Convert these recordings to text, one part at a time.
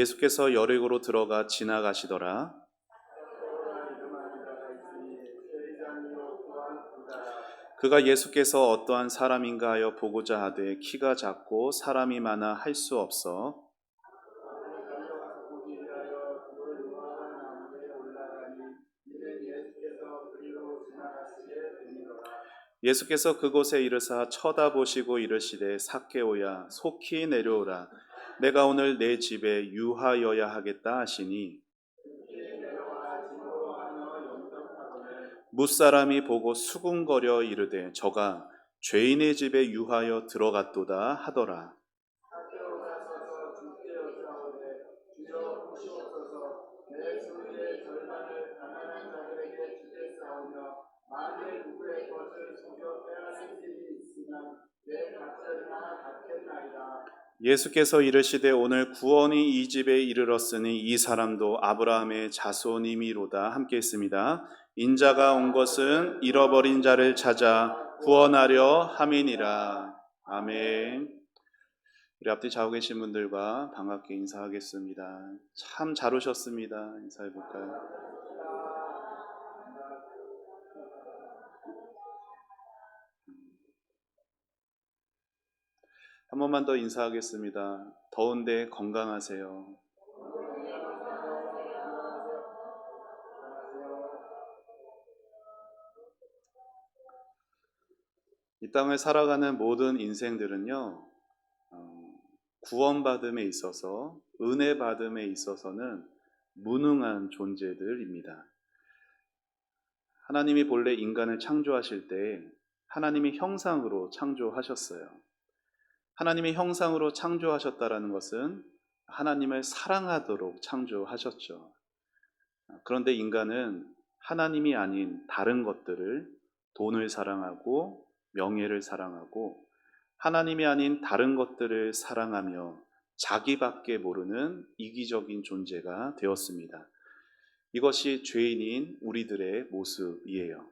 예수께서 여리고로 들어가 지나가시더라. 그가 예수께서 어떠한 사람인가 하여 보고자 하되 키가 작고 사람이 많아 할 수 없어 예수께서 그곳에 이르사 쳐다보시고 이르시되 삭개오야 속히 내려오라 내가 오늘 내 집에 유하여야 하겠다 하시니 뭇사람이 보고 수군거려 이르되 저가 죄인의 집에 유하여 들어갔도다 하더라. 예수께서 이르시되 오늘 구원이 이 집에 이르렀으니 이 사람도 아브라함의 자손이미로다. 함께 있습니다. 인자가 온 것은 잃어버린 자를 찾아 구원하려 함이니라. 아멘. 우리 앞뒤 좌우 계신 분들과 반갑게 인사하겠습니다. 참 잘 오셨습니다. 인사해 볼까요? 한 번만 더 인사하겠습니다. 더운데 건강하세요. 이 땅을 살아가는 모든 인생들은요, 구원받음에 있어서, 은혜 받음에 있어서는 무능한 존재들입니다. 하나님이 본래 인간을 창조하실 때 하나님의 형상으로 창조하셨어요. 하나님의 형상으로 창조하셨다라는 것은 하나님을 사랑하도록 창조하셨죠. 그런데 인간은 하나님이 아닌 다른 것들을 돈을 사랑하고 명예를 사랑하고 하나님이 아닌 다른 것들을 사랑하며 자기밖에 모르는 이기적인 존재가 되었습니다. 이것이 죄인인 우리들의 모습이에요.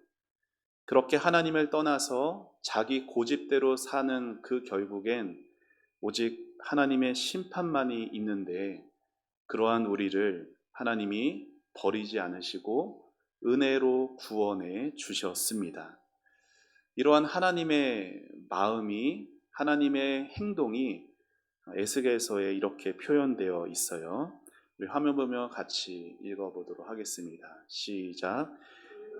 그렇게 하나님을 떠나서 자기 고집대로 사는 그 결국엔 오직 하나님의 심판만이 있는데 그러한 우리를 하나님이 버리지 않으시고 은혜로 구원해 주셨습니다. 이러한 하나님의 마음이 하나님의 행동이 에스겔서에 이렇게 표현되어 있어요. 우리 화면 보며 같이 읽어보도록 하겠습니다. 시작.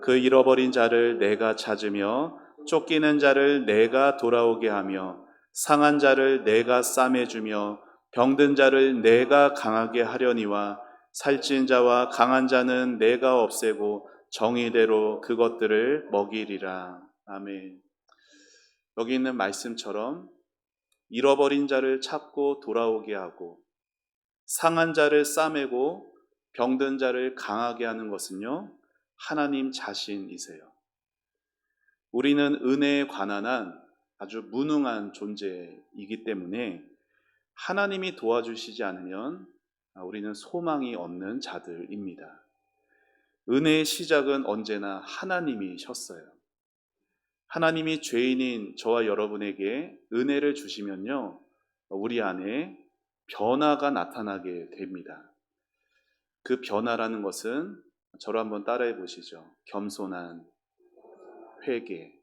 그 잃어버린 자를 내가 찾으며 쫓기는 자를 내가 돌아오게 하며 상한 자를 내가 싸매주며 병든 자를 내가 강하게 하려니와 살찐 자와 강한 자는 내가 없애고 정의대로 그것들을 먹이리라. 아멘. 여기 있는 말씀처럼 잃어버린 자를 찾고 돌아오게 하고 상한 자를 싸매고 병든 자를 강하게 하는 것은요, 하나님 자신이세요. 우리는 은혜에 관한 한 아주 무능한 존재이기 때문에 하나님이 도와주시지 않으면 우리는 소망이 없는 자들입니다. 은혜의 시작은 언제나 하나님이셨어요. 하나님이 죄인인 저와 여러분에게 은혜를 주시면요, 우리 안에 변화가 나타나게 됩니다. 그 변화라는 것은 저를 한번 따라해 보시죠. 겸손한 회개.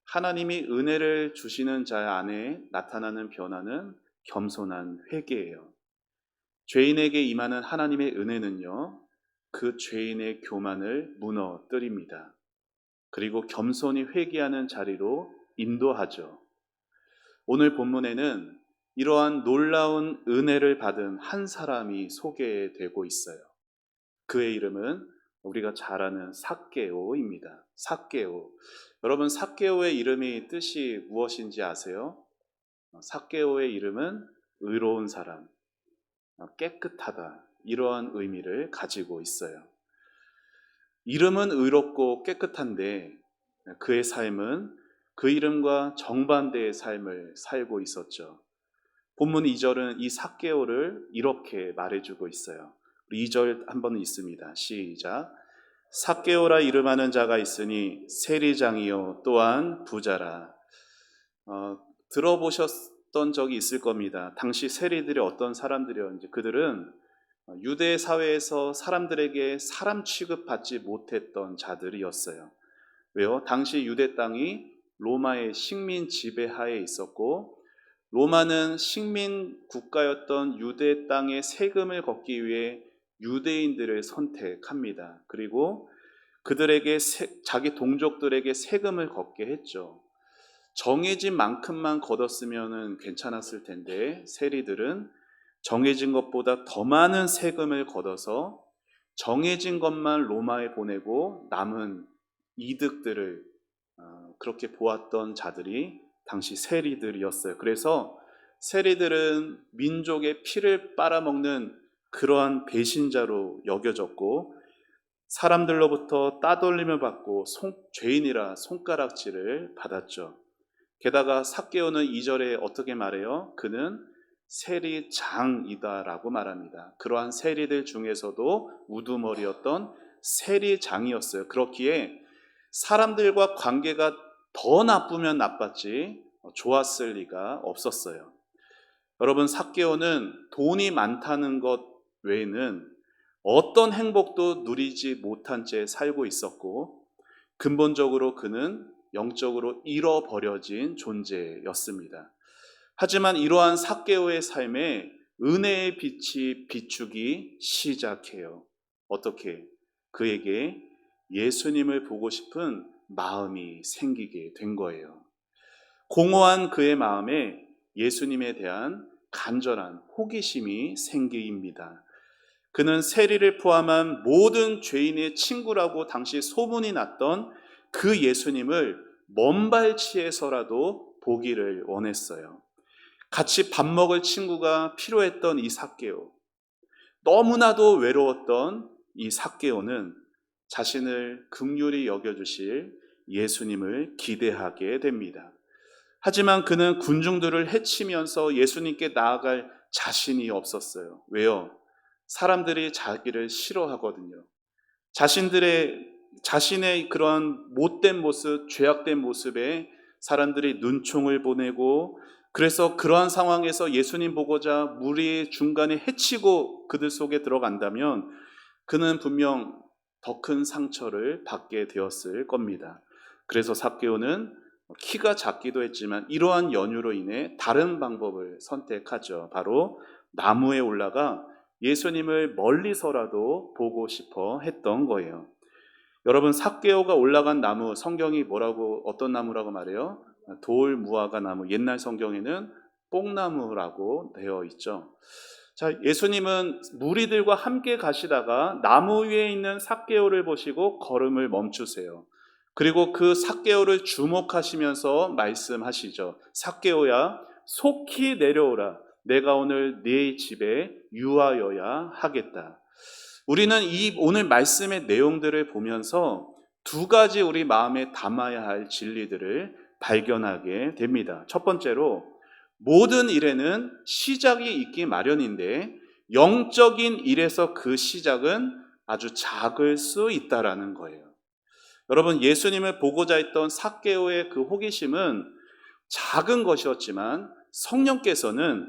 하나님이 은혜를 주시는 자 안에 나타나는 변화는 겸손한 회개예요. 죄인에게 임하는 하나님의 은혜는요, 그 죄인의 교만을 무너뜨립니다. 그리고 겸손히 회개하는 자리로 인도하죠. 오늘 본문에는 이러한 놀라운 은혜를 받은 한 사람이 소개되고 있어요. 그의 이름은 우리가 잘 아는 삭개오입니다. 삭개오. 여러분, 삭개오의 이름이 뜻이 무엇인지 아세요? 삭개오의 이름은 의로운 사람, 깨끗하다, 이러한 의미를 가지고 있어요. 이름은 의롭고 깨끗한데 그의 삶은 그 이름과 정반대의 삶을 살고 있었죠. 본문 2절은 이 삭개오를 이렇게 말해주고 있어요. 2절 한번 있습니다. 시작. 삭개오라 이름하는 자가 있으니 세리장이요 또한 부자라. 들어보셨던 적이 있을 겁니다. 당시 세리들이 어떤 사람들이었는지. 그들은 유대 사회에서 사람들에게 사람 취급받지 못했던 자들이었어요. 왜요? 당시 유대 땅이 로마의 식민 지배하에 있었고, 로마는 식민 국가였던 유대 땅에 세금을 걷기 위해 유대인들을 선택합니다. 그리고 그들에게 자기 동족들에게 세금을 걷게 했죠. 정해진 만큼만 걷었으면 괜찮았을 텐데 세리들은 정해진 것보다 더 많은 세금을 걷어서 정해진 것만 로마에 보내고 남은 이득들을 그렇게 보았던 자들이 당시 세리들이었어요. 그래서 세리들은 민족의 피를 빨아먹는 그러한 배신자로 여겨졌고, 사람들로부터 따돌림을 받고 죄인이라 손가락질을 받았죠. 게다가 삭개오는 2절에 어떻게 말해요? 그는 세리장이다라고 말합니다. 그러한 세리들 중에서도 우두머리였던 세리장이었어요. 그렇기에 사람들과 관계가 더 나쁘면 나빴지 좋았을 리가 없었어요. 여러분, 삭개오는 돈이 많다는 것 외에는 어떤 행복도 누리지 못한 채 살고 있었고, 근본적으로 그는 영적으로 잃어버려진 존재였습니다. 하지만 이러한 삭개오의 삶에 은혜의 빛이 비추기 시작해요. 어떻게? 그에게 예수님을 보고 싶은 마음이 생기게 된 거예요. 공허한 그의 마음에 예수님에 대한 간절한 호기심이 생깁니다. 그는 세리를 포함한 모든 죄인의 친구라고 당시 소문이 났던 그 예수님을 먼발치에서라도 보기를 원했어요. 같이 밥 먹을 친구가 필요했던 이 삭개오, 너무나도 외로웠던 이 삭개오는 자신을 긍휼히 여겨주실 예수님을 기대하게 됩니다. 하지만 그는 군중들을 해치면서 예수님께 나아갈 자신이 없었어요. 왜요? 사람들이 자기를 싫어하거든요. 자신의 그런 못된 모습, 죄악된 모습에 사람들이 눈총을 보내고, 그래서 그러한 상황에서 예수님 보고자 무리 중간에 해치고 그들 속에 들어간다면 그는 분명 더 큰 상처를 받게 되었을 겁니다. 그래서 삭개오는 키가 작기도 했지만 이러한 연유로 인해 다른 방법을 선택하죠. 바로 나무에 올라가 예수님을 멀리서라도 보고 싶어 했던 거예요. 여러분, 삭개오가 올라간 나무, 성경이 어떤 나무라고 말해요? 돌무화과 나무, 옛날 성경에는 뽕나무라고 되어 있죠. 자, 예수님은 무리들과 함께 가시다가 나무 위에 있는 삭개오를 보시고 걸음을 멈추세요. 그리고 그 삭개오를 주목하시면서 말씀하시죠. 삭개오야, 속히 내려오라. 내가 오늘 네 집에 유하여야 하겠다. 우리는 이 오늘 말씀의 내용들을 보면서 두 가지 우리 마음에 담아야 할 진리들을 발견하게 됩니다. 첫 번째로, 모든 일에는 시작이 있기 마련인데 영적인 일에서 그 시작은 아주 작을 수 있다라는 거예요. 여러분, 예수님을 보고자 했던 삭개오의 그 호기심은 작은 것이었지만 성령께서는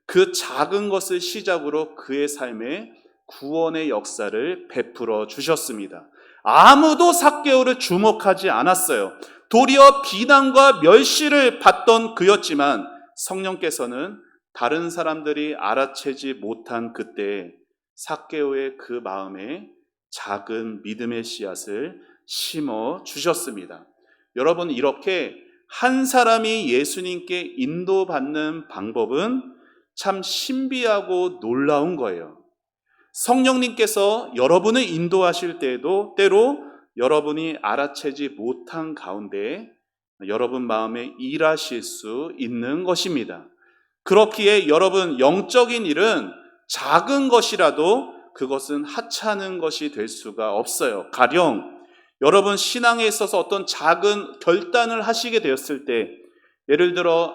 그 작은 것을 시작으로 그의 삶에 구원의 역사를 베풀어 주셨습니다. 아무도 삭개오를 주목하지 않았어요. 도리어 비난과 멸시를 받던 그였지만 성령께서는 다른 사람들이 알아채지 못한 그때 삭개오의 그 마음에 작은 믿음의 씨앗을 심어 주셨습니다. 여러분, 이렇게 한 사람이 예수님께 인도받는 방법은 참 신비하고 놀라운 거예요. 성령님께서 여러분을 인도하실 때에도 때로 여러분이 알아채지 못한 가운데 여러분 마음에 일하실 수 있는 것입니다. 그렇기에 여러분, 영적인 일은 작은 것이라도 그것은 하찮은 것이 될 수가 없어요. 가령 여러분 신앙에 있어서 어떤 작은 결단을 하시게 되었을 때, 예를 들어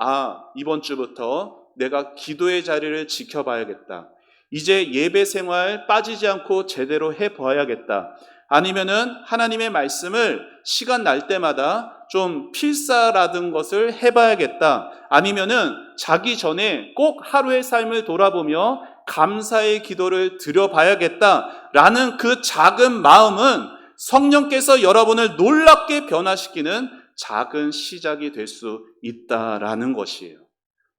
이번 주부터 내가 기도의 자리를 지켜봐야겠다. 이제 예배 생활 빠지지 않고 제대로 해봐야겠다. 아니면은 하나님의 말씀을 시간 날 때마다 좀 필사라든 것을 해봐야겠다. 아니면은 자기 전에 꼭 하루의 삶을 돌아보며 감사의 기도를 드려봐야겠다라는 그 작은 마음은 성령께서 여러분을 놀랍게 변화시키는 작은 시작이 될 수 있다라는 것이에요.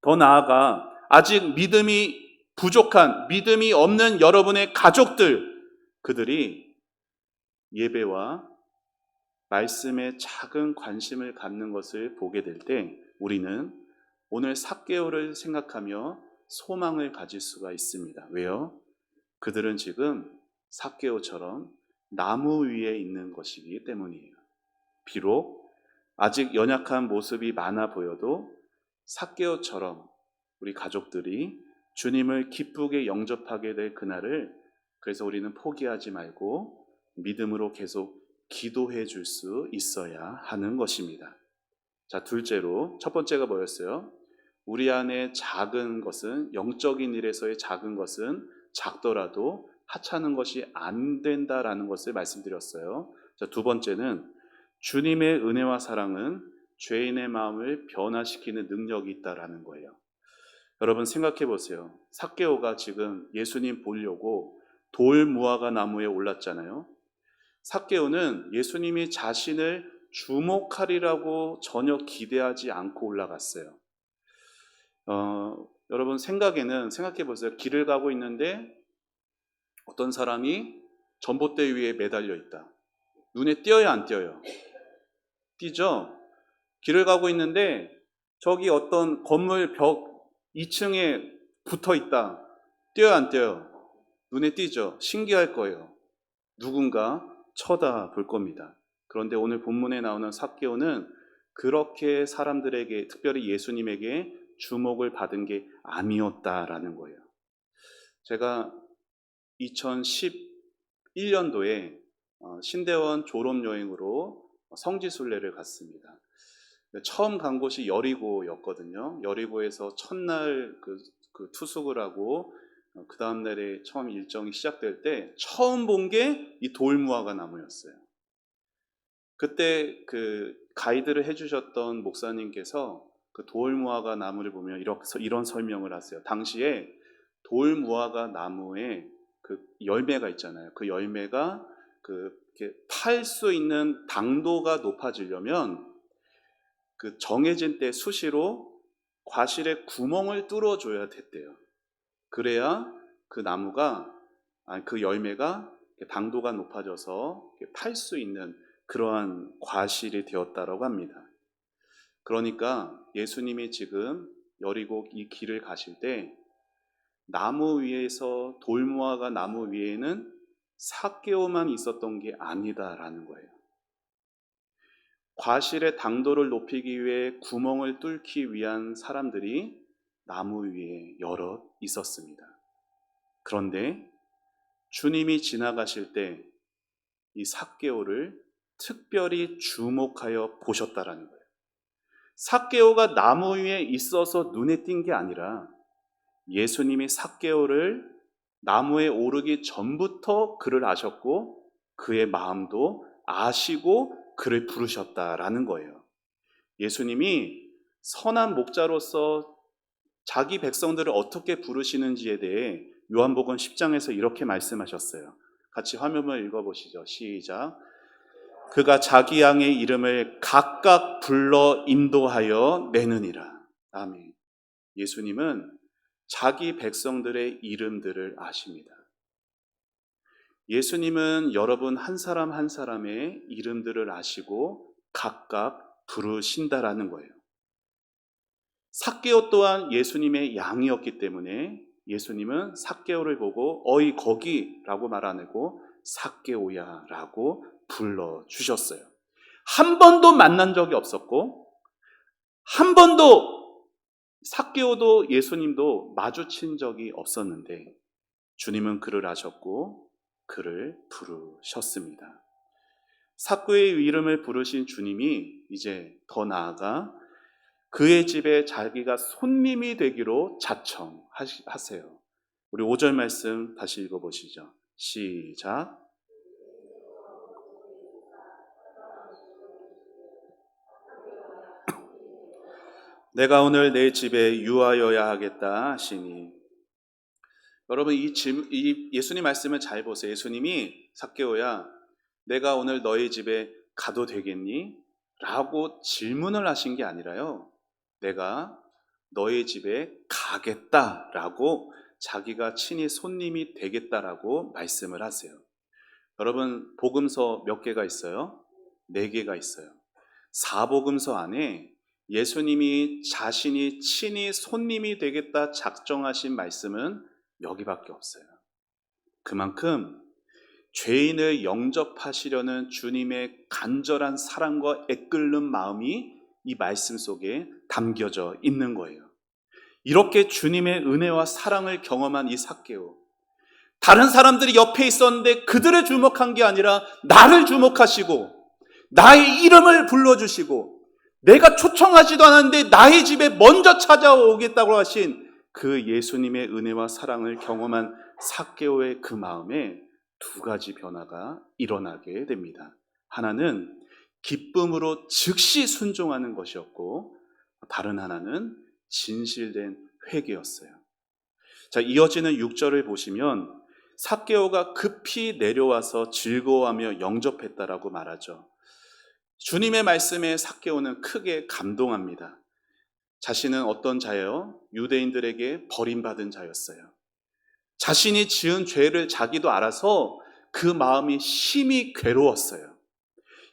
더 나아가 아직 믿음이 부족한, 믿음이 없는 여러분의 가족들, 그들이 예배와 말씀에 작은 관심을 갖는 것을 보게 될 때 우리는 오늘 삭개오를 생각하며 소망을 가질 수가 있습니다. 왜요? 그들은 지금 삭개오처럼 나무 위에 있는 것이기 때문이에요. 비록 아직 연약한 모습이 많아 보여도 삭개오처럼 우리 가족들이 주님을 기쁘게 영접하게 될 그날을, 그래서 우리는 포기하지 말고 믿음으로 계속 기도해 줄 수 있어야 하는 것입니다. 자, 둘째로, 첫 번째가 뭐였어요? 우리 안에 작은 것은, 영적인 일에서의 작은 것은 작더라도 하찮은 것이 안 된다라는 것을 말씀드렸어요. 자, 두 번째는 주님의 은혜와 사랑은 죄인의 마음을 변화시키는 능력이 있다라는 거예요. 여러분 생각해 보세요. 삭개오가 지금 예수님 보려고 돌 무화과 나무에 올랐잖아요. 삭개오는 예수님이 자신을 주목하리라고 전혀 기대하지 않고 올라갔어요. 여러분 생각해 보세요. 길을 가고 있는데 어떤 사람이 전봇대 위에 매달려 있다. 눈에 띄어요, 안 띄어요? 띄죠? 길을 가고 있는데 저기 어떤 건물 벽 2층에 붙어 있다. 띄어요, 안 띄어요? 눈에 띄죠? 신기할 거예요. 누군가 쳐다볼 겁니다. 그런데 오늘 본문에 나오는 삭개오는 그렇게 사람들에게, 특별히 예수님에게 주목을 받은 게 아니었다라는 거예요. 제가 2011년도에 신대원 졸업여행으로 성지순례를 갔습니다. 처음 간 곳이 여리고였거든요. 여리고에서 첫날 그 투숙을 하고 그 다음날에 처음 일정이 시작될 때 처음 본 게 이 돌무화과 나무였어요. 그때 그 가이드를 해주셨던 목사님께서 그 돌무화과 나무를 보면 이런 설명을 하세요. 당시에 돌무화과 나무에 그 열매가 있잖아요. 그 열매가 팔 수 있는 당도가 높아지려면 그 정해진 때 수시로 과실에 구멍을 뚫어줘야 됐대요. 그래야 그 나무가, 그 열매가 당도가 높아져서 팔 수 있는 그러한 과실이 되었다라고 합니다. 그러니까 예수님이 지금 여리고 이 길을 가실 때 나무 위에서, 돌무화과 나무 위에는 삭개오만 있었던 게 아니다라는 거예요. 과실의 당도를 높이기 위해 구멍을 뚫기 위한 사람들이 나무 위에 여럿 있었습니다. 그런데 주님이 지나가실 때 이 삭개오를 특별히 주목하여 보셨다라는 거예요. 삭개오가 나무 위에 있어서 눈에 띈 게 아니라 예수님이 삭개오를 나무에 오르기 전부터 그를 아셨고 그의 마음도 아시고 그를 부르셨다라는 거예요. 예수님이 선한 목자로서 자기 백성들을 어떻게 부르시는지에 대해 요한복음 10장에서 이렇게 말씀하셨어요. 같이 화면을 읽어보시죠. 시작. 그가 자기 양의 이름을 각각 불러 인도하여 내느니라. 아멘. 예수님은 자기 백성들의 이름들을 아십니다. 예수님은 여러분 한 사람 한 사람의 이름들을 아시고 각각 부르신다라는 거예요. 삭개오 또한 예수님의 양이었기 때문에 예수님은 삭개오를 보고 어이 거기라고 말 안 하고 삭개오야 라고 불러주셨어요. 한 번도 만난 적이 없었고 한 번도 삭개오도 예수님도 마주친 적이 없었는데 주님은 그를 아셨고 그를 부르셨습니다. 삭개오의 이름을 부르신 주님이 이제 더 나아가 그의 집에 자기가 손님이 되기로 자청하세요. 우리 5절 말씀 다시 읽어보시죠. 시작. 내가 오늘 내 집에 유하여야 하겠다 하시니. 여러분 이 예수님 말씀을 잘 보세요. 예수님이 삭개오야 내가 오늘 너희 집에 가도 되겠니? 라고 질문을 하신 게 아니라요. 내가 너희 집에 가겠다라고 자기가 친히 손님이 되겠다라고 말씀을 하세요. 여러분 복음서 몇 개가 있어요? 4개가 있어요. 사복음서 안에 예수님이 자신이 친히 손님이 되겠다 작정하신 말씀은 여기밖에 없어요. 그만큼 죄인을 영접하시려는 주님의 간절한 사랑과 애끓는 마음이 이 말씀 속에 담겨져 있는 거예요. 이렇게 주님의 은혜와 사랑을 경험한 이 삭개오, 다른 사람들이 옆에 있었는데 그들을 주목한 게 아니라 나를 주목하시고 나의 이름을 불러주시고 내가 초청하지도 않았는데 나의 집에 먼저 찾아오겠다고 하신 그 예수님의 은혜와 사랑을 경험한 삭개오의 그 마음에 2가지 변화가 일어나게 됩니다. 하나는 기쁨으로 즉시 순종하는 것이었고, 다른 하나는 진실된 회개였어요. 자, 이어지는 6절을 보시면 삭개오가 급히 내려와서 즐거워하며 영접했다라고 말하죠. 주님의 말씀에 삭개오는 크게 감동합니다. 자신은 어떤 자예요? 유대인들에게 버림받은 자였어요. 자신이 지은 죄를 자기도 알아서 그 마음이 심히 괴로웠어요.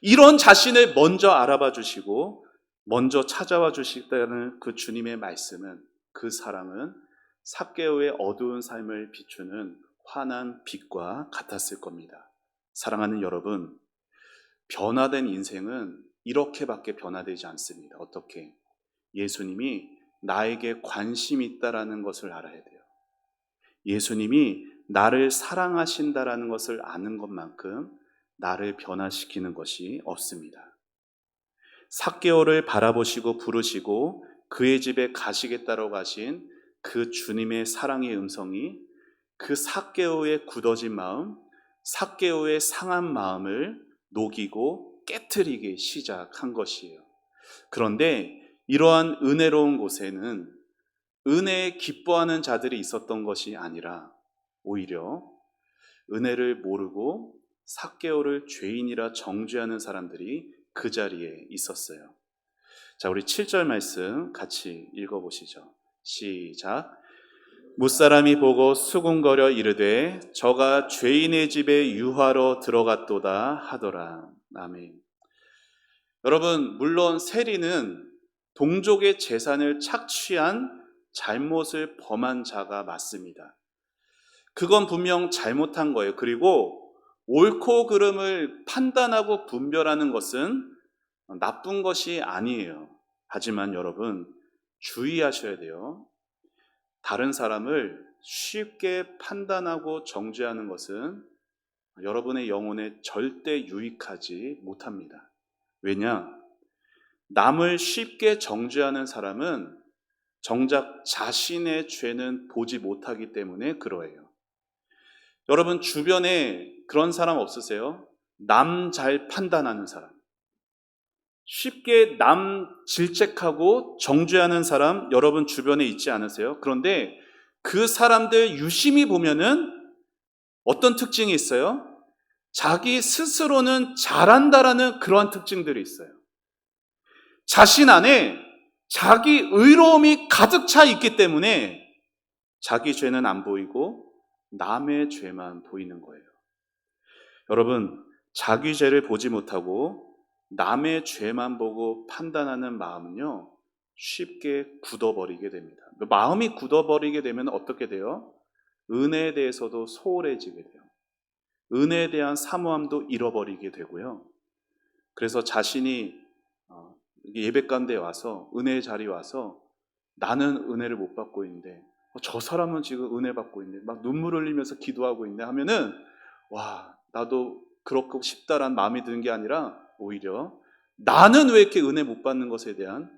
이런 자신을 먼저 알아봐 주시고 먼저 찾아와 주시다는 그 주님의 말씀은, 그 사랑은 삭개오의 어두운 삶을 비추는 환한 빛과 같았을 겁니다. 사랑하는 여러분, 변화된 인생은 이렇게밖에 변화되지 않습니다. 어떻게? 예수님이 나에게 관심이 있다라는 것을 알아야 돼요. 예수님이 나를 사랑하신다라는 것을 아는 것만큼 나를 변화시키는 것이 없습니다. 삭개오를 바라보시고 부르시고 그의 집에 가시겠다고 하신 그 주님의 사랑의 음성이 그 삭개오의 굳어진 마음, 삭개오의 상한 마음을 녹이고 깨트리기 시작한 것이에요. 그런데 이러한 은혜로운 곳에는 은혜에 기뻐하는 자들이 있었던 것이 아니라 오히려 은혜를 모르고 삭개오를 죄인이라 정죄하는 사람들이 그 자리에 있었어요. 자, 우리 7절 말씀 같이 읽어보시죠. 시작. 무사람이 보고 수군거려 이르되 저가 죄인의 집에 유하러 들어갔도다 하더라. 아멘. 여러분, 물론 세리는 동족의 재산을 착취한 잘못을 범한 자가 맞습니다. 그건 분명 잘못한 거예요. 그리고 옳고 그름을 판단하고 분별하는 것은 나쁜 것이 아니에요. 하지만 여러분, 주의하셔야 돼요. 다른 사람을 쉽게 판단하고 정죄하는 것은 여러분의 영혼에 절대 유익하지 못합니다. 왜냐? 남을 쉽게 정죄하는 사람은 정작 자신의 죄는 보지 못하기 때문에 그러해요. 여러분 주변에 그런 사람 없으세요? 남 잘 판단하는 사람, 쉽게 남 질책하고 정죄하는 사람 여러분 주변에 있지 않으세요? 그런데 그 사람들 유심히 보면은 어떤 특징이 있어요? 자기 스스로는 잘한다라는 그러한 특징들이 있어요. 자신 안에 자기 의로움이 가득 차 있기 때문에 자기 죄는 안 보이고 남의 죄만 보이는 거예요. 여러분, 자기 죄를 보지 못하고 남의 죄만 보고 판단하는 마음은요, 쉽게 굳어버리게 됩니다. 마음이 굳어버리게 되면 어떻게 돼요? 은혜에 대해서도 소홀해지게 돼요. 은혜에 대한 사모함도 잃어버리게 되고요. 그래서 자신이 예배 가운데 와서, 은혜의 자리에 와서 나는 은혜를 못 받고 있는데 저 사람은 지금 은혜 받고 있는데 막 눈물 흘리면서 기도하고 있네 하면은 와, 나도 그렇고 싶다라는 마음이 드는 게 아니라 오히려 나는 왜 이렇게 은혜 못 받는 것에 대한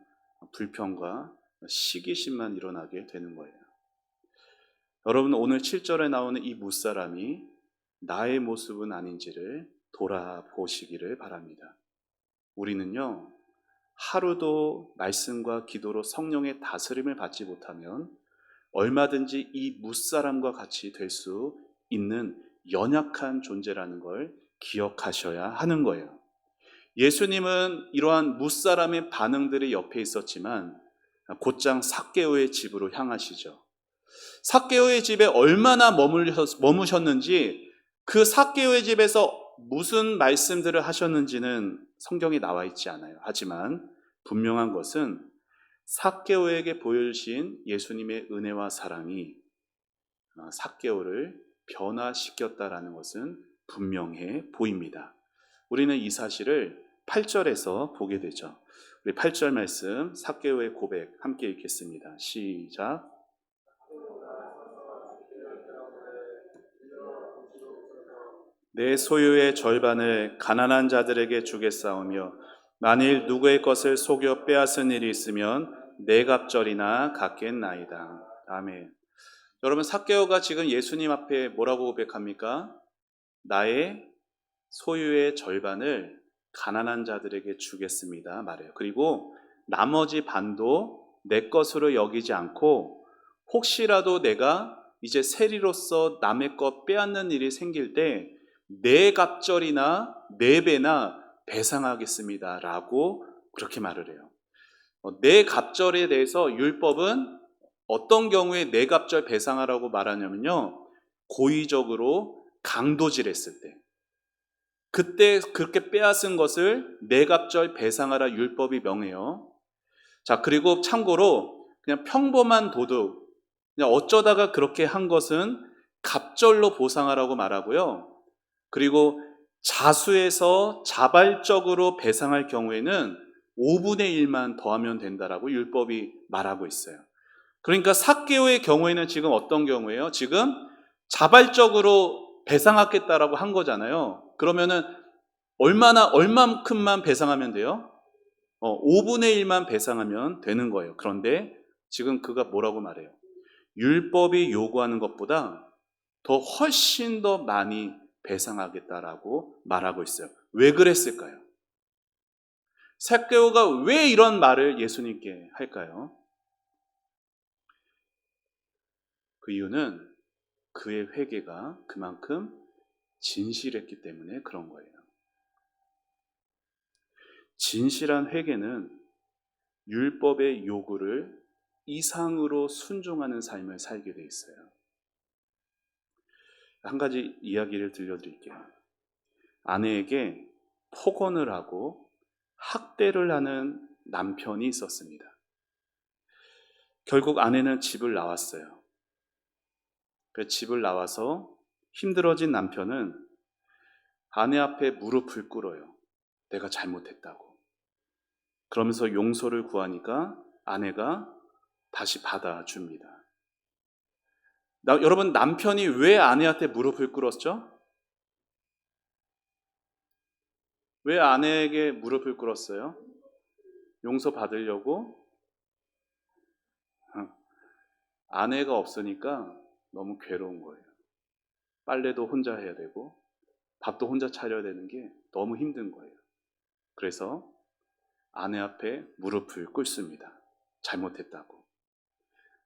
불평과 시기심만 일어나게 되는 거예요. 여러분, 오늘 7절에 나오는 이 무사람이 나의 모습은 아닌지를 돌아보시기를 바랍니다. 우리는요, 하루도 말씀과 기도로 성령의 다스림을 받지 못하면 얼마든지 이 무사람과 같이 될 수 있는 연약한 존재라는 걸 기억하셔야 하는 거예요. 예수님은 이러한 무사람의 반응들이 옆에 있었지만 곧장 삭개오의 집으로 향하시죠. 삭개오의 집에 얼마나 머무셨는지, 그 삭개오의 집에서 무슨 말씀들을 하셨는지는 성경에 나와 있지 않아요. 하지만 분명한 것은 삭개오에게 보여주신 예수님의 은혜와 사랑이 삭개오를 변화시켰다라는 것은 분명해 보입니다. 우리는 이 사실을 8절에서 보게 되죠. 우리 8절 말씀 삭개오의 고백 함께 읽겠습니다. 시작. 내 소유의 절반을 가난한 자들에게 주겠사오며 만일 누구의 것을 속여 빼앗은 일이 있으면 내 갑절이나 갚겠나이다. 아멘. 여러분, 삭개오가 지금 예수님 앞에 뭐라고 고백합니까? 나의 소유의 절반을 가난한 자들에게 주겠습니다 말해요. 그리고 나머지 반도 내 것으로 여기지 않고 혹시라도 내가 이제 세리로서 남의 것 빼앗는 일이 생길 때 내 갑절이나 네 배나 배상하겠습니다 라고 그렇게 말을 해요. 내 갑절에 대해서 율법은 어떤 경우에 내 갑절 배상하라고 말하냐면요, 고의적으로 강도질했을 때, 그때 그렇게 빼앗은 것을 내 갑절 배상하라 율법이 명해요. 자, 그리고 참고로 그냥 평범한 도둑, 그냥 어쩌다가 그렇게 한 것은 갑절로 보상하라고 말하고요. 그리고 자수해서 자발적으로 배상할 경우에는 5분의 1만 더하면 된다라고 율법이 말하고 있어요. 그러니까 삭개오의 경우에는 지금 어떤 경우예요? 지금 자발적으로 배상하겠다라고 한 거잖아요. 그러면은 얼만큼만 배상하면 돼요? 5분의 1만 배상하면 되는 거예요. 그런데 지금 그가 뭐라고 말해요? 율법이 요구하는 것보다 더 훨씬 더 많이 배상하겠다라고 말하고 있어요. 왜 그랬을까요? 삭개오가 왜 이런 말을 예수님께 할까요? 그 이유는 그의 회개가 그만큼 진실했기 때문에 그런 거예요. 진실한 회개는 율법의 요구를 이상으로 순종하는 삶을 살게 돼 있어요. 한 가지 이야기를 들려드릴게요. 아내에게 폭언을 하고 학대를 하는 남편이 있었습니다. 결국 아내는 집을 나왔어요. 집을 나와서 힘들어진 남편은 아내 앞에 무릎을 꿇어요. 내가 잘못했다고. 그러면서 용서를 구하니까 아내가 다시 받아줍니다. 여러분, 남편이 왜 아내한테 무릎을 꿇었죠? 왜 아내에게 무릎을 꿇었어요? 용서 받으려고? 아내가 없으니까 너무 괴로운 거예요. 빨래도 혼자 해야 되고 밥도 혼자 차려야 되는 게 너무 힘든 거예요. 그래서 아내 앞에 무릎을 꿇습니다. 잘못했다고.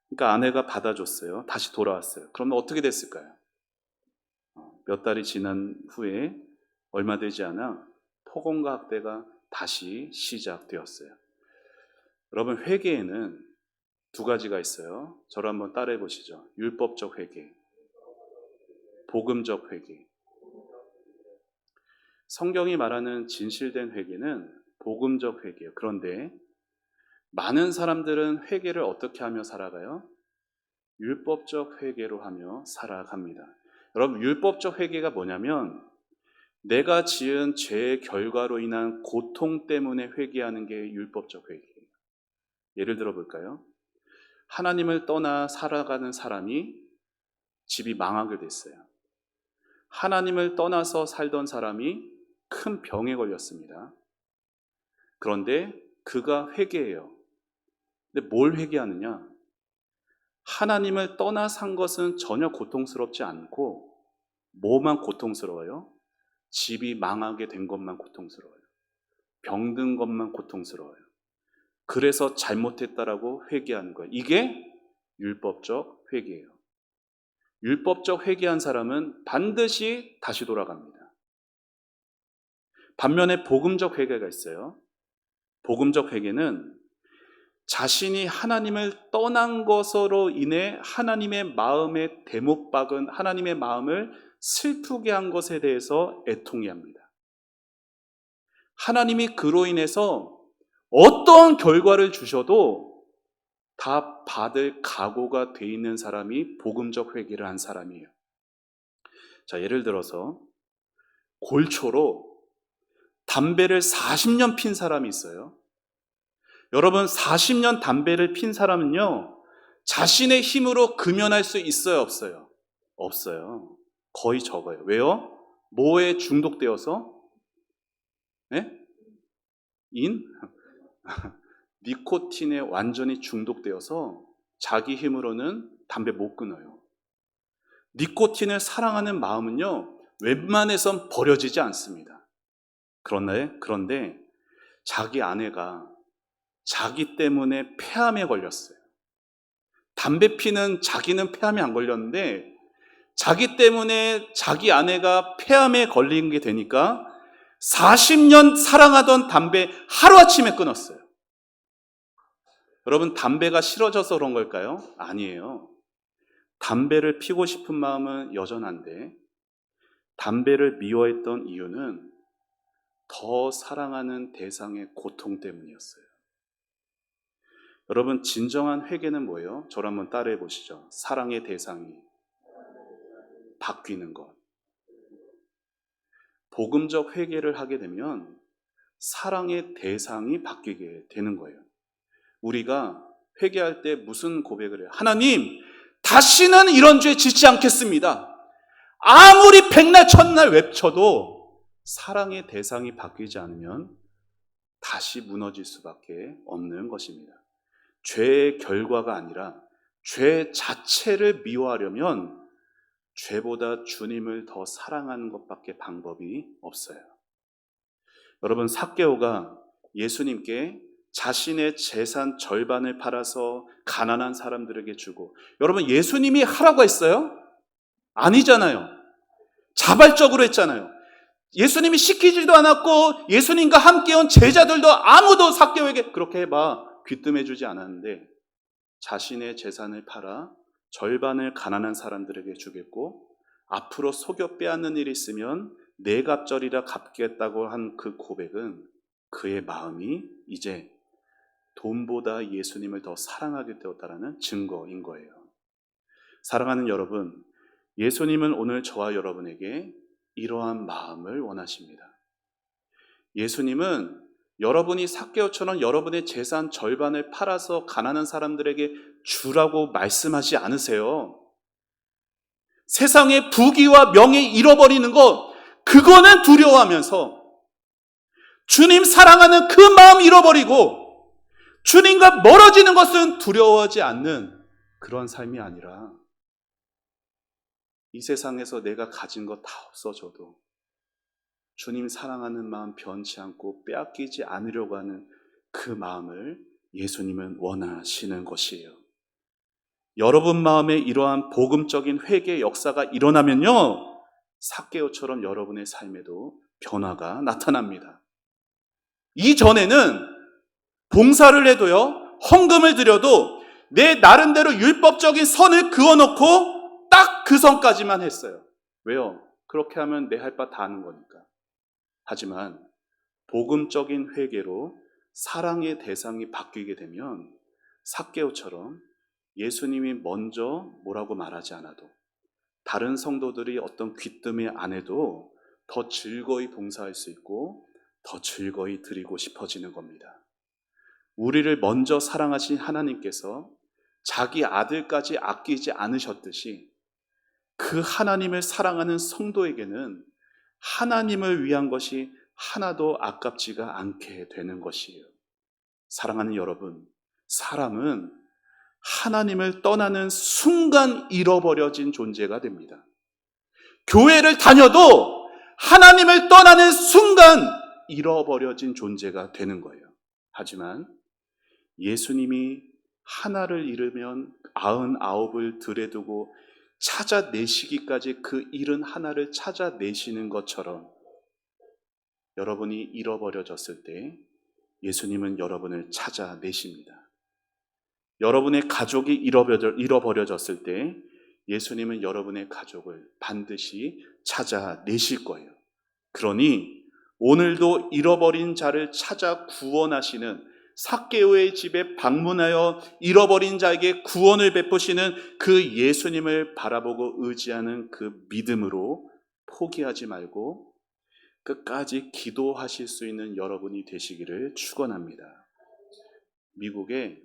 그러니까 아내가 받아줬어요. 다시 돌아왔어요. 그러면 어떻게 됐을까요? 몇 달이 지난 후에 얼마 되지 않아 폭언과 학대가 다시 시작되었어요. 여러분, 회개에는 두 가지가 있어요. 저를 한번 따라해 보시죠. 율법적 회개, 복음적 회개. 성경이 말하는 진실된 회개는 복음적 회개예요. 그런데 많은 사람들은 회개를 어떻게 하며 살아가요? 율법적 회개로 하며 살아갑니다. 여러분, 율법적 회개가 뭐냐면 내가 지은 죄의 결과로 인한 고통 때문에 회개하는 게 율법적 회개예요. 예를 들어 볼까요? 하나님을 떠나 살아가는 사람이 집이 망하게 됐어요. 하나님을 떠나서 살던 사람이 큰 병에 걸렸습니다. 그런데 그가 회개해요. 근데 뭘 회개하느냐? 하나님을 떠나 산 것은 전혀 고통스럽지 않고 뭐만 고통스러워요? 집이 망하게 된 것만 고통스러워요. 병든 것만 고통스러워요. 그래서 잘못했다라고 회개하는 거예요. 이게 율법적 회개예요. 율법적 회개한 사람은 반드시 다시 돌아갑니다. 반면에 복음적 회개가 있어요. 복음적 회개는 자신이 하나님을 떠난 것으로 인해 하나님의 마음에 대못 박은 하나님의 마음을 슬프게 한 것에 대해서 애통해합니다. 하나님이 그로 인해서 어떠한 결과를 주셔도 다 받을 각오가 돼 있는 사람이 복음적 회개를 한 사람이에요. 자, 예를 들어서 골초로 담배를 40년 핀 사람이 있어요. 여러분, 40년 담배를 핀 사람은요, 자신의 힘으로 금연할 수 있어요, 없어요? 없어요. 거의 적어요. 왜요? 뭐에 중독되어서? 네? 니코틴에 완전히 중독되어서 자기 힘으로는 담배 못 끊어요. 니코틴을 사랑하는 마음은요, 웬만해선 버려지지 않습니다. 그런데 자기 아내가 자기 때문에 폐암에 걸렸어요. 담배 피는 자기는 폐암에 안 걸렸는데 자기 때문에 자기 아내가 폐암에 걸린 게 되니까 40년 사랑하던 담배 하루아침에 끊었어요. 여러분, 담배가 싫어져서 그런 걸까요? 아니에요. 담배를 피고 싶은 마음은 여전한데 담배를 미워했던 이유는 더 사랑하는 대상의 고통 때문이었어요. 여러분, 진정한 회개는 뭐예요? 저를 한번 따라해 보시죠. 사랑의 대상이 바뀌는 것. 복음적 회개를 하게 되면 사랑의 대상이 바뀌게 되는 거예요. 우리가 회개할 때 무슨 고백을 해요? 하나님, 다시는 이런 죄 짓지 않겠습니다. 아무리 백날 천날 외쳐도 사랑의 대상이 바뀌지 않으면 다시 무너질 수밖에 없는 것입니다. 죄의 결과가 아니라 죄 자체를 미워하려면 죄보다 주님을 더 사랑하는 것밖에 방법이 없어요. 여러분, 삭개오가 예수님께 자신의 재산 절반을 팔아서 가난한 사람들에게 주고, 여러분, 예수님이 하라고 했어요? 아니잖아요. 자발적으로 했잖아요. 예수님이 시키지도 않았고 예수님과 함께 온 제자들도 아무도 삭개오에게 그렇게 해봐 귀뜸해주지 않았는데 자신의 재산을 팔아 절반을 가난한 사람들에게 주겠고 앞으로 속여 빼앗는 일이 있으면 네 갑절이라 갚겠다고 한 그 고백은 그의 마음이 이제 돈보다 예수님을 더 사랑하게 되었다는 증거인 거예요. 사랑하는 여러분, 예수님은 오늘 저와 여러분에게 이러한 마음을 원하십니다. 예수님은 여러분이 삭개오처럼 여러분의 재산 절반을 팔아서 가난한 사람들에게 주라고 말씀하지 않으세요. 세상의 부귀와 명예 잃어버리는 것, 그거는 두려워하면서 주님 사랑하는 그 마음 잃어버리고 주님과 멀어지는 것은 두려워하지 않는 그런 삶이 아니라 이 세상에서 내가 가진 거 다 없어져도 주님 사랑하는 마음 변치 않고 빼앗기지 않으려고 하는 그 마음을 예수님은 원하시는 것이에요. 여러분 마음에 이러한 복음적인 회개의 역사가 일어나면요, 삭개오처럼 여러분의 삶에도 변화가 나타납니다. 이전에는 봉사를 해도요, 헌금을 드려도 내 나름대로 율법적인 선을 그어놓고 딱 그 선까지만 했어요. 왜요? 그렇게 하면 내 할 바 다 하는 거니까. 하지만 복음적인 회개로 사랑의 대상이 바뀌게 되면 삭개오처럼 예수님이 먼저 뭐라고 말하지 않아도 다른 성도들이 어떤 귀뜸이 안 해도 더 즐거이 봉사할 수 있고 더 즐거이 드리고 싶어지는 겁니다. 우리를 먼저 사랑하신 하나님께서 자기 아들까지 아끼지 않으셨듯이 그 하나님을 사랑하는 성도에게는 하나님을 위한 것이 하나도 아깝지가 않게 되는 것이에요. 사랑하는 여러분, 사람은 하나님을 떠나는 순간 잃어버려진 존재가 됩니다. 교회를 다녀도 하나님을 떠나는 순간 잃어버려진 존재가 되는 거예요. 하지만 예수님이 하나를 잃으면 99을 들에 두고 찾아내시기까지 그 잃은 하나를 찾아내시는 것처럼 여러분이 잃어버려졌을 때 예수님은 여러분을 찾아내십니다. 여러분의 가족이 잃어버려졌을 때 예수님은 여러분의 가족을 반드시 찾아내실 거예요. 그러니 오늘도 잃어버린 자를 찾아 구원하시는, 삭개오의 집에 방문하여 잃어버린 자에게 구원을 베푸시는 그 예수님을 바라보고 의지하는 그 믿음으로 포기하지 말고 끝까지 기도하실 수 있는 여러분이 되시기를 축원합니다. 미국에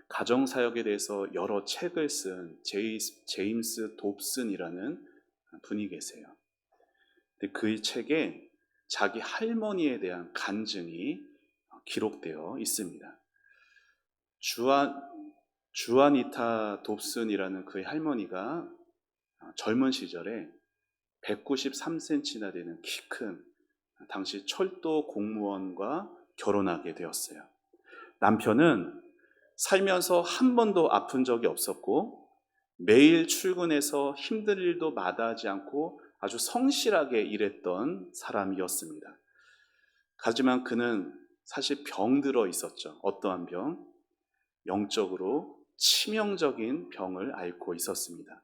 가정사역에 대해서 여러 책을 쓴 제임스 돕슨이라는 분이 계세요. 근데 그 책에 자기 할머니에 대한 간증이 기록되어 있습니다. 주아니타 돕슨이라는 그의 할머니가 젊은 시절에 193cm나 되는 키 큰 당시 철도 공무원과 결혼하게 되었어요. 남편은 살면서 한 번도 아픈 적이 없었고 매일 출근해서 힘든 일도 마다하지 않고 아주 성실하게 일했던 사람이었습니다. 하지만 그는 사실 병들어 있었죠. 어떠한 병? 영적으로 치명적인 병을 앓고 있었습니다.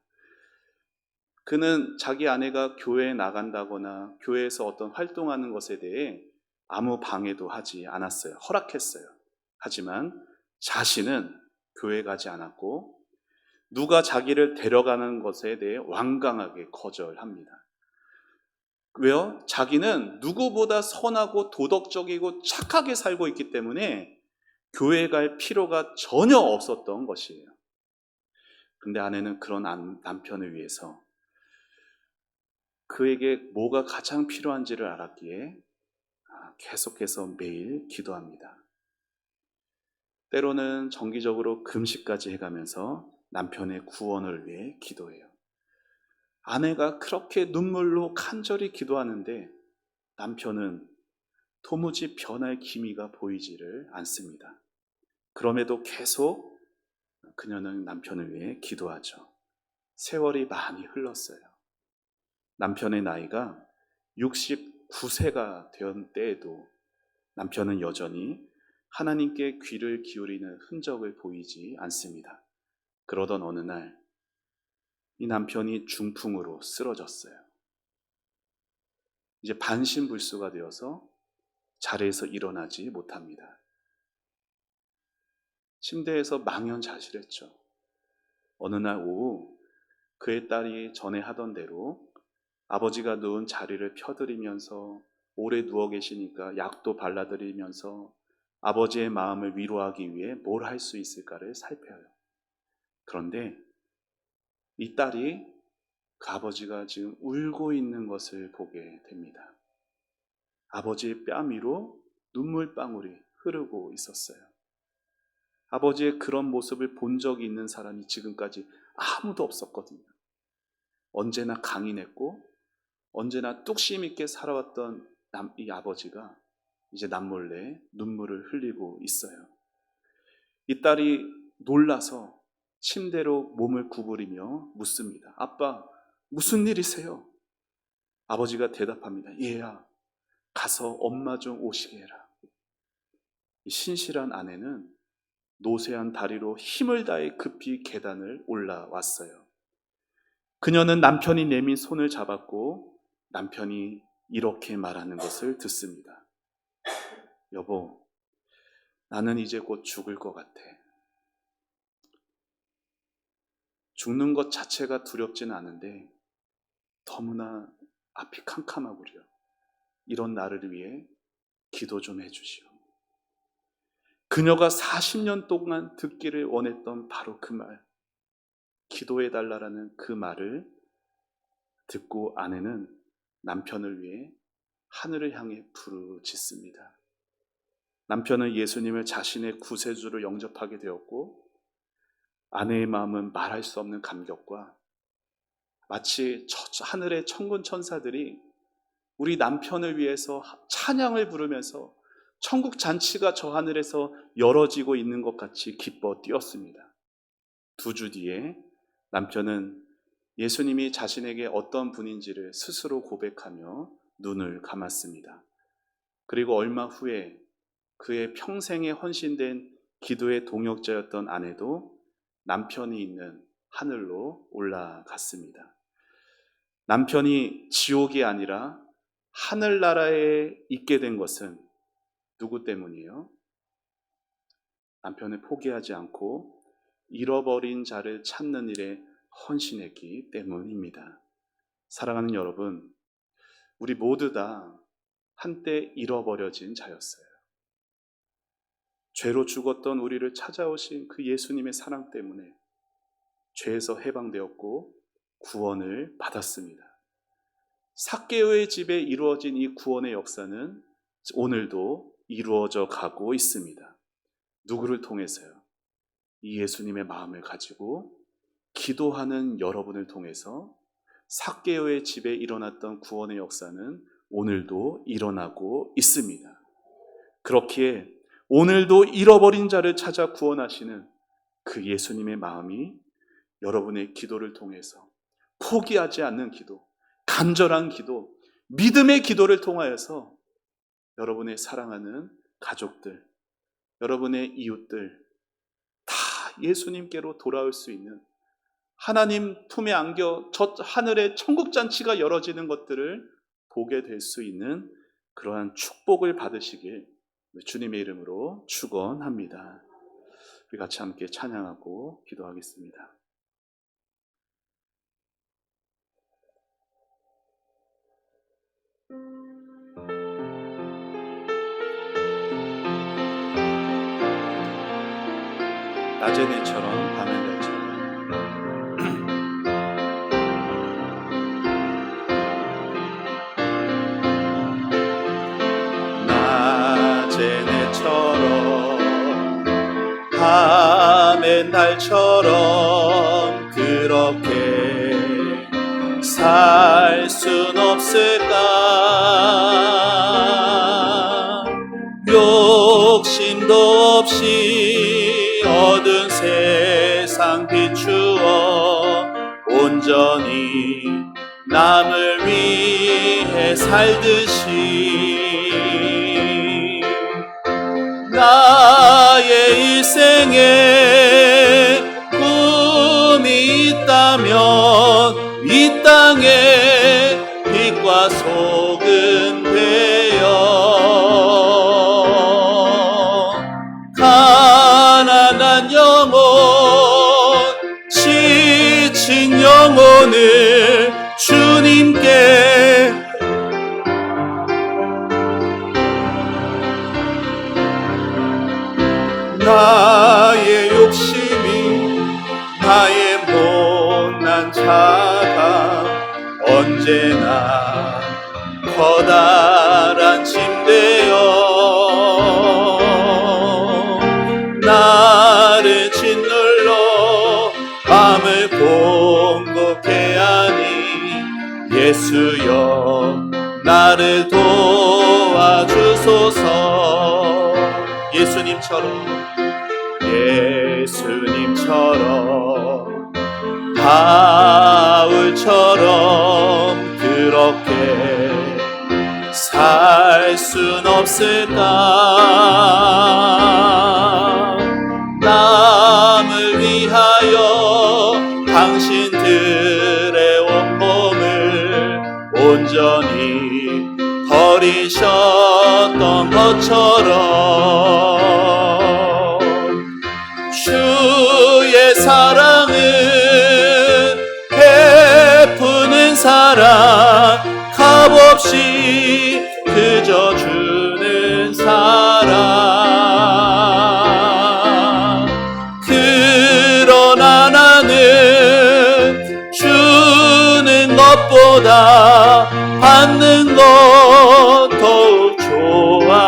그는 자기 아내가 교회에 나간다거나 교회에서 어떤 활동하는 것에 대해 아무 방해도 하지 않았어요. 허락했어요. 하지만 자신은 교회 가지 않았고 누가 자기를 데려가는 것에 대해 완강하게 거절합니다. 왜요? 자기는 누구보다 선하고 도덕적이고 착하게 살고 있기 때문에 교회에 갈 필요가 전혀 없었던 것이에요. 근데 아내는 그런 남편을 위해서 그에게 뭐가 가장 필요한지를 알았기에 계속해서 매일 기도합니다. 때로는 정기적으로 금식까지 해가면서 남편의 구원을 위해 기도해요. 아내가 그렇게 눈물로 간절히 기도하는데 남편은 도무지 변할 기미가 보이지를 않습니다. 그럼에도 계속 그녀는 남편을 위해 기도하죠. 세월이 많이 흘렀어요. 남편의 나이가 69세가 된 때에도 남편은 여전히 하나님께 귀를 기울이는 흔적을 보이지 않습니다. 그러던 어느 날 이 남편이 중풍으로 쓰러졌어요. 이제 반신불수가 되어서 자리에서 일어나지 못합니다. 침대에서 망연자실했죠. 어느 날 오후 그의 딸이 전에 하던 대로 아버지가 누운 자리를 펴드리면서 오래 누워 계시니까 약도 발라드리면서 아버지의 마음을 위로하기 위해 뭘 할 수 있을까를 살펴요. 그런데 이 딸이 그 아버지가 지금 울고 있는 것을 보게 됩니다. 아버지의 뺨 위로 눈물방울이 흐르고 있었어요. 아버지의 그런 모습을 본 적이 있는 사람이 지금까지 아무도 없었거든요. 언제나 강인했고 언제나 뚝심 있게 살아왔던 이 아버지가 이제 남몰래 눈물을 흘리고 있어요. 이 딸이 놀라서 침대로 몸을 구부리며 묻습니다. 아빠, 무슨 일이세요? 아버지가 대답합니다. 얘야, 가서 엄마 좀 오시게 해라. 이 신실한 아내는 노쇠한 다리로 힘을 다해 급히 계단을 올라왔어요. 그녀는 남편이 내민 손을 잡았고 남편이 이렇게 말하는 것을 듣습니다. 여보, 나는 이제 곧 죽을 것 같아. 죽는 것 자체가 두렵지는 않은데 너무나 앞이 캄캄하구려. 이런 나를 위해 기도 좀 해주시오. 그녀가 40년 동안 듣기를 원했던 바로 그 말, 기도해달라는 그 말을 듣고 아내는 남편을 위해 하늘을 향해 부르짖습니다. 남편은 예수님을 자신의 구세주로 영접하게 되었고 아내의 마음은 말할 수 없는 감격과 마치 하늘의 천군 천사들이 우리 남편을 위해서 찬양을 부르면서 천국 잔치가 저 하늘에서 열어지고 있는 것 같이 기뻐 뛰었습니다. 2주 뒤에 남편은 예수님이 자신에게 어떤 분인지를 스스로 고백하며 눈을 감았습니다. 그리고 얼마 후에 그의 평생에 헌신된 기도의 동역자였던 아내도 남편이 있는 하늘로 올라갔습니다. 남편이 지옥이 아니라 하늘나라에 있게 된 것은 누구 때문이에요? 남편을 포기하지 않고 잃어버린 자를 찾는 일에 헌신했기 때문입니다. 사랑하는 여러분, 우리 모두 다 한때 잃어버려진 자였어요. 죄로 죽었던 우리를 찾아오신 그 예수님의 사랑 때문에 죄에서 해방되었고 구원을 받았습니다. 삭개오의 집에 이루어진 이 구원의 역사는 오늘도 이루어져 가고 있습니다. 누구를 통해서요? 이 예수님의 마음을 가지고 기도하는 여러분을 통해서 삭개오의 집에 일어났던 구원의 역사는 오늘도 일어나고 있습니다. 그렇기에 오늘도 잃어버린 자를 찾아 구원하시는 그 예수님의 마음이 여러분의 기도를 통해서 포기하지 않는 기도, 간절한 기도, 믿음의 기도를 통하여서 여러분의 사랑하는 가족들, 여러분의 이웃들 다 예수님께로 돌아올 수 있는, 하나님 품에 안겨 저 하늘의 천국잔치가 열어지는 것들을 보게 될 수 있는 그러한 축복을 받으시길 주님의 이름으로 축원합니다. 우리 같이 함께 찬양하고 기도하겠습니다. 낮의 내처럼 밤의 달처럼 낮의 내처럼 밤의 달처럼 그렇게 살 순 없을까? 욕심도 없이 얻은 세상 비추어 온전히 남을 위해 살듯이 나의 일생에 꿈이 있다면 이 땅에 빛과 소금 되어 가난한 영혼, 지친 영혼을 주님께 나의 욕심이 나의 못난 자가 언제나 커다란 짐되어 나를 짓눌러 마음을 공고케 하니 예수여 나를 도와주소서. 예수님처럼 바울처럼 그렇게 살 순 없을까? 남을 위하여 당신들의 온몸을 온전히 버리셨던 것처럼 주의 사랑은 베푸는 사랑, 값없이 그저 주는 사랑. 그러나 나는 주는 것보다 받는 것 더욱 좋아하니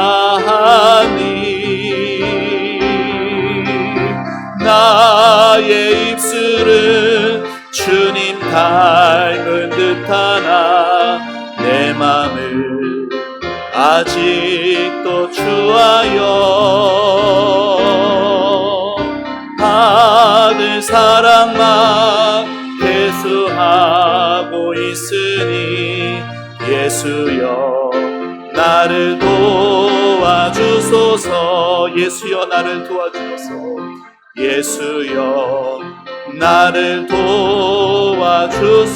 나의 입술은 주님 닮은 듯하나 내 맘을 아직도 주하여 받을 사랑만 계수하고 있으니 예수여 나를 도와주소서. 예수여 나를 도와주소서. 예수여 나를 도와주소서.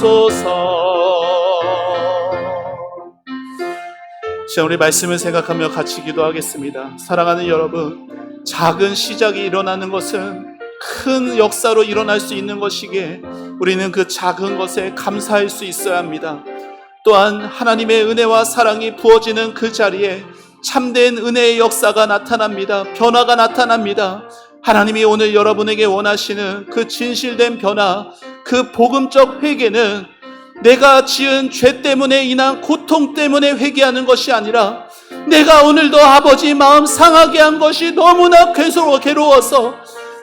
자, 우리 말씀을 생각하며 같이 기도하겠습니다. 사랑하는 여러분, 작은 시작이 일어나는 것은 큰 역사로 일어날 수 있는 것이기에 우리는 그 작은 것에 감사할 수 있어야 합니다. 또한 하나님의 은혜와 사랑이 부어지는 그 자리에 참된 은혜의 역사가 나타납니다. 변화가 나타납니다. 하나님이 오늘 여러분에게 원하시는 그 진실된 변화, 그 복음적 회개는 내가 지은 죄 때문에 인한 고통 때문에 회개하는 것이 아니라 내가 오늘도 아버지 마음 상하게 한 것이 너무나 괴로워서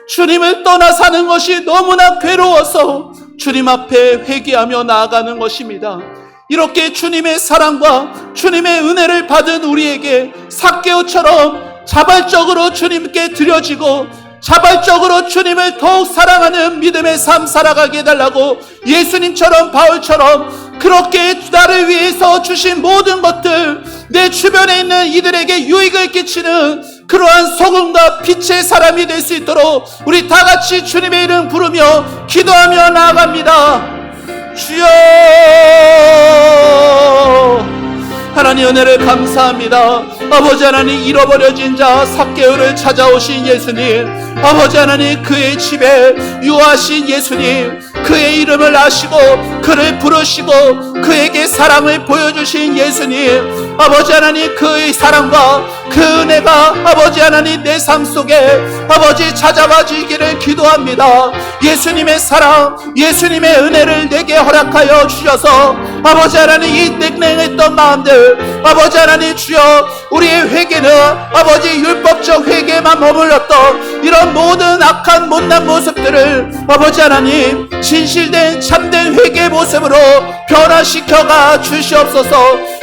주님을 떠나 사는 것이 너무나 괴로워서 주님 앞에 회개하며 나아가는 것입니다. 이렇게 주님의 사랑과 주님의 은혜를 받은 우리에게 삭개오처럼 자발적으로 주님께 드려지고 자발적으로 주님을 더욱 사랑하는 믿음의 삶 살아가게 해달라고 예수님처럼 바울처럼 그렇게 나를 위해서 주신 모든 것들, 내 주변에 있는 이들에게 유익을 끼치는 그러한 소금과 빛의 사람이 될 수 있도록 우리 다 같이 주님의 이름 부르며 기도하며 나아갑니다. 주여, 하나님 은혜를 감사합니다. 아버지 하나님, 잃어버려진 자 삭개오를 찾아오신 예수님, 아버지 하나님, 그의 집에 유하신 예수님, 그의 이름을 아시고 그를 부르시고 그에게 사랑을 보여주신 예수님, 아버지 하나님, 그의 사랑과 그 은혜가 아버지 하나님 내 삶 속에 아버지 찾아와 주기를 기도합니다. 예수님의 사랑, 예수님의 은혜를 내게 허락하여 주셔서 아버지 하나님 이 냉랭했던 마음들, 아버지 하나님 주여, 우리의 회개는 아버지 율법적 회개만 머물렀던 이런 모든 악한 못난 모습들을 아버지 하나님 진실된 참된 회개의 모습으로 변화시켜가 주시옵소서.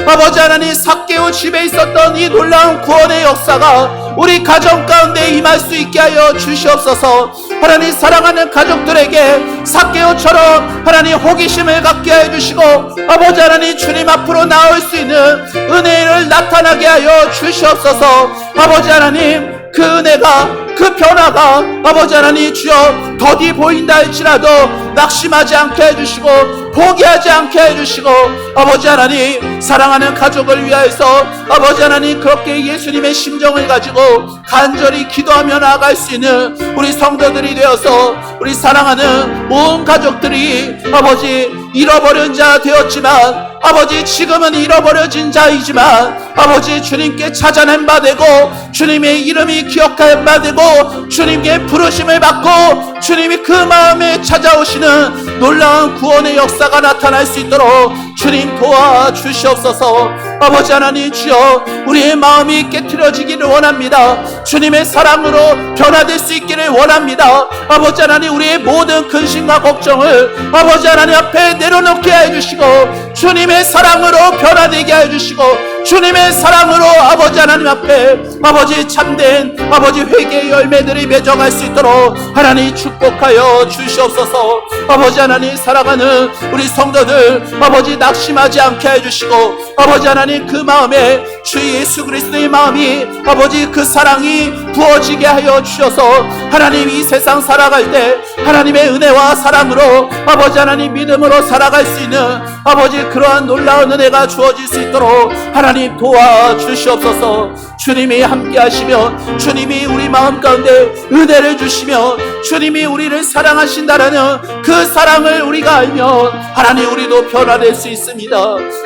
아버지 하나님, 삭개오 집에 있었던 이 놀라운 구원의 역사가 우리 가정 가운데 임할 수 있게 하여 주시옵소서. 하나님, 사랑하는 가족들에게 삭개오처럼 하나님 호기심을 갖게 해주시고 아버지 하나님 주님 앞으로 나올 수 있는 은혜를 나타나게 하여 주시옵소서. 아버지 하나님, 그 은혜가, 그 변화가 아버지 하나님 주여 더디 보인다 할지라도 낙심하지 않게 해주시고 포기하지 않게 해주시고 아버지 하나님, 사랑하는 가족을 위하여서 아버지 하나님 그렇게 예수님의 심정을 가지고 간절히 기도하며 나아갈 수 있는 우리 성도들이 되어서 우리 사랑하는 온 가족들이 아버지 잃어버린 자 되었지만 아버지 지금은 잃어버려진 자이지만 아버지 주님께 찾아낸 바 되고 주님의 이름이 기억할 바 되고 주님께 부르심을 받고 주님이 그 마음에 찾아오시는 놀라운 구원의 역사가 나타날 수 있도록 주님 도와주시옵소서. 아버지 하나님 주여, 우리의 마음이 깨트려지기를 원합니다. 주님의 사랑으로 변화될 수 있기를 원합니다. 아버지 하나님, 우리의 모든 근심과 걱정을 아버지 하나님 앞에 내려놓게 해주시고 주님의 사랑으로 변화되게 해주시고 주님의 사랑으로 아버지 하나님 앞에 아버지 참된 아버지 회개의 열매들이 맺어갈 수 있도록 하나님 축복하여 주시옵소서. 아버지 하나님, 사랑하는 우리 성도들 아버지 낙심하지 않게 해주시고 아버지 하나님 그 마음에 주 예수 그리스도의 마음이 아버지 그 사랑이 부어지게 하여 주셔서 하나님 이 세상 살아갈 때 하나님의 은혜와 사랑으로 아버지 하나님 믿음으로 살아갈 수 있는 아버지 그러한 놀라운 은혜가 주어질 수 있도록 하나님 도와주시옵소서. 주님이 함께 하시며 주님이 우리 마음 가운데 은혜를 주시며 주님이 우리를 사랑하신다라는 그 사랑을 우리가 알면 하나님 우리도 변화될 수 있습니다.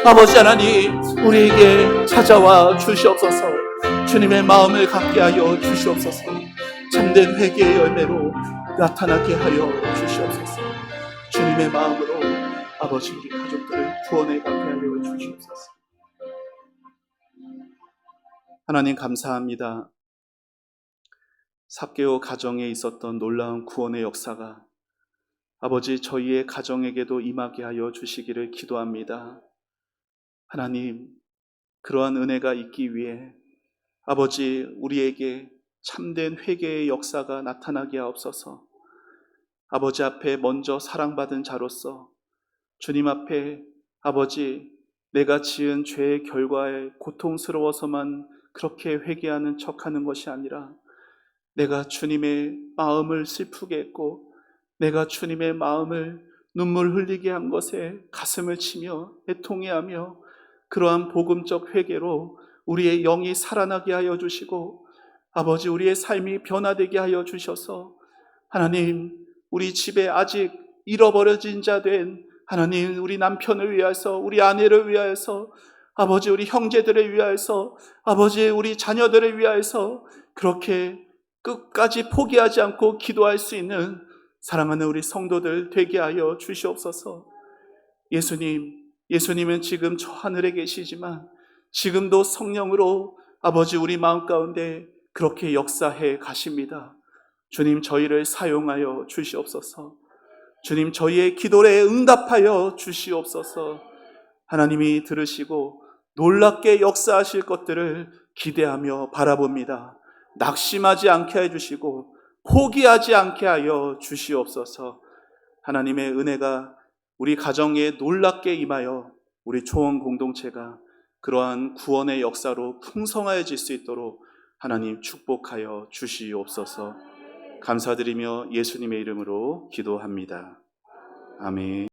아버지 하나님, 우리에게 찾아와 주시옵소서. 주님의 마음을 갖게 하여 주시옵소서. 참된 회개의 열매로 나타나게 하여 주시옵소서. 주님의 마음으로 아버지 우리 가족들을 구원에 갖게 하여 주시옵소서. 하나님 감사합니다. 삭개오 가정에 있었던 놀라운 구원의 역사가 아버지 저희의 가정에게도 임하게 하여 주시기를 기도합니다. 하나님, 그러한 은혜가 있기 위해 아버지, 우리에게 참된 회개의 역사가 나타나게 하옵소서. 아버지 앞에 먼저 사랑받은 자로서 주님 앞에 아버지, 내가 지은 죄의 결과에 고통스러워서만 그렇게 회개하는 척하는 것이 아니라 내가 주님의 마음을 슬프게 했고 내가 주님의 마음을 눈물 흘리게 한 것에 가슴을 치며 애통해하며 그러한 복음적 회개로 우리의 영이 살아나게 하여 주시고 아버지, 우리의 삶이 변화되게 하여 주셔서 하나님, 우리 집에 아직 잃어버려진 자 된 하나님, 우리 남편을 위하여서, 우리 아내를 위하여서, 아버지, 우리 형제들을 위하여서, 아버지, 우리 자녀들을 위하여서 그렇게 끝까지 포기하지 않고 기도할 수 있는 사랑하는 우리 성도들 되게 하여 주시옵소서. 예수님은 지금 저 하늘에 계시지만 지금도 성령으로 아버지, 우리 마음 가운데 그렇게 역사해 가십니다. 주님, 저희를 사용하여 주시옵소서. 주님, 저희의 기도에 응답하여 주시옵소서. 하나님이 들으시고 놀랍게 역사하실 것들을 기대하며 바라봅니다. 낙심하지 않게 해주시고 포기하지 않게 하여 주시옵소서. 하나님의 은혜가 우리 가정에 놀랍게 임하여 우리 초원 공동체가 그러한 구원의 역사로 풍성해질 수 있도록 하나님 축복하여 주시옵소서. 감사드리며 예수님의 이름으로 기도합니다. 아멘.